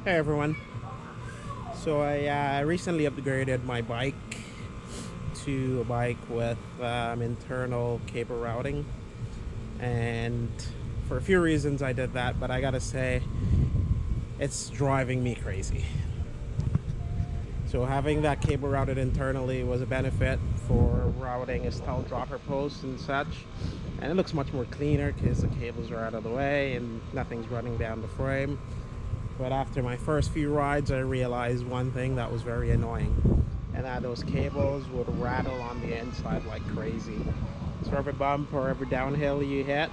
Hey everyone. So I recently upgraded my bike to a bike with internal cable routing, and for a few reasons I did that, but I gotta say it's driving me crazy. So having that cable routed internally was a benefit for routing a stout dropper post and such, and it looks much more cleaner because the cables are out of the way and nothing's running down the frame. But after my first few rides, I realized one thing that was very annoying, and that those cables would rattle on the inside like crazy. So every bump or every downhill you hit,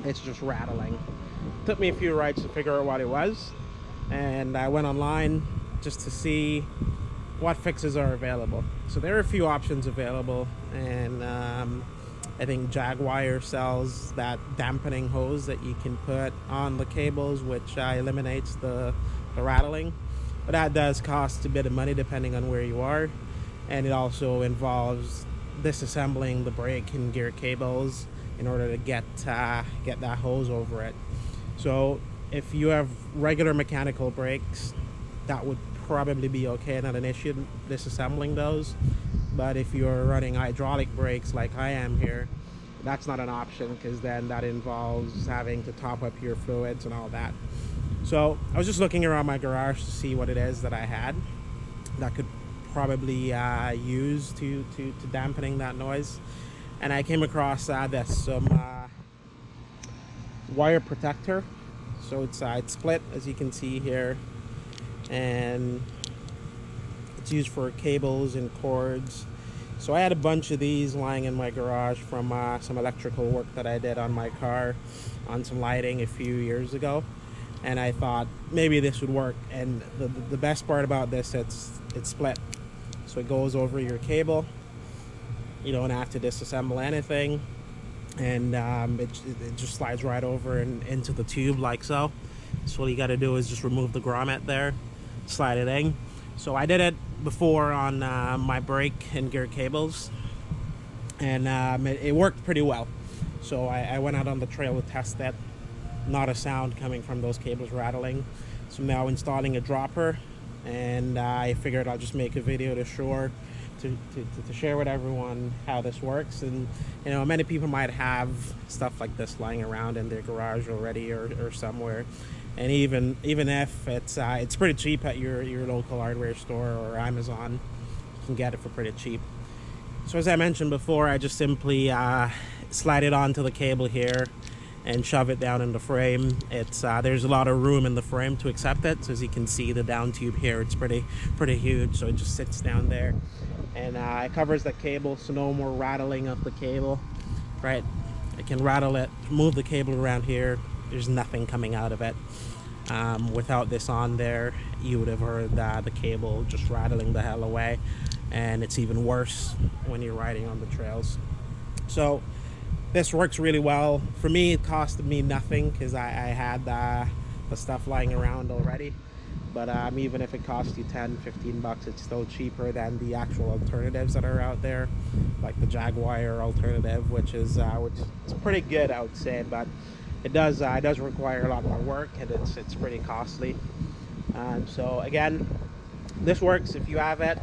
it's just rattling. It took me a few rides to figure out what it was, and I went online just to see what fixes are available. So there are a few options available, and I think Jaguar sells that dampening hose that you can put on the cables, which eliminates the rattling. But that does cost a bit of money depending on where you are, and it also involves disassembling the brake and gear cables in order to get that hose over it. So if you have regular mechanical brakes, that would probably be okay, not an issue disassembling those. But if you're running hydraulic brakes like I am here, that's not an option, because then that involves having to top up your fluids and all that. So I was just looking around my garage to see what it is that I had that could probably use to dampening that noise, and I came across some wire protector. So it's split, as you can see here, and it's used for cables and cords. So I had a bunch of these lying in my garage from some electrical work that I did on my car on some lighting a few years ago, and I thought maybe this would work. And the best part about this, it's split, so it goes over your cable. You don't have to disassemble anything, and it just slides right over and into the tube like so. So all you got to do is just remove the grommet there, slide it in. So I did it before on my brake and gear cables, and it worked pretty well. So I went out on the trail to test it. Not a sound coming from those cables rattling. So I'm now installing a dropper, and I figured I'll just make a video to share with everyone how this works. And you know, many people might have stuff like this lying around in their garage already or somewhere. And even if it's pretty cheap at your local hardware store or Amazon, you can get it for pretty cheap. So as I mentioned before, I just simply slide it onto the cable here and shove it down in the frame. There's a lot of room in the frame to accept it. So as you can see, the down tube here, it's pretty huge. So it just sits down there, and it covers the cable, so no more rattling of the cable. Right, I can rattle it, move the cable around here. There's nothing coming out of it. Without this on there, you would have heard the cable just rattling the hell away, and it's even worse when you're riding on the trails. So this works really well. For me, it costed me nothing because I had the stuff lying around already. But even if it costs you 10-15 bucks, it's still cheaper than the actual alternatives that are out there, like the Jaguar alternative, which is pretty good, I would say. But it does require a lot more work, and it's pretty costly. So again, this works if you have it.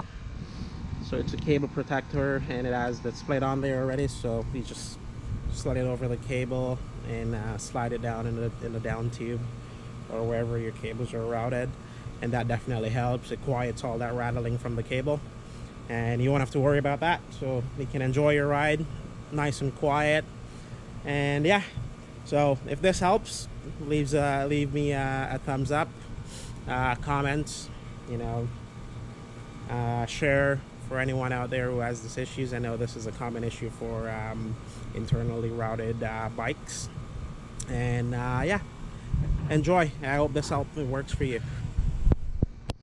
So it's a cable protector, and it has the split on there already. So you just slide it over the cable and slide it down in the down tube or wherever your cables are routed, and that definitely helps. It quiets all that rattling from the cable, and you won't have to worry about that. So you can enjoy your ride nice and quiet. And yeah, so if this helps, leave me a thumbs up, comments, share for anyone out there who has these issues. I know this is a common issue for internally routed bikes. And yeah, enjoy. I hope this help works for you.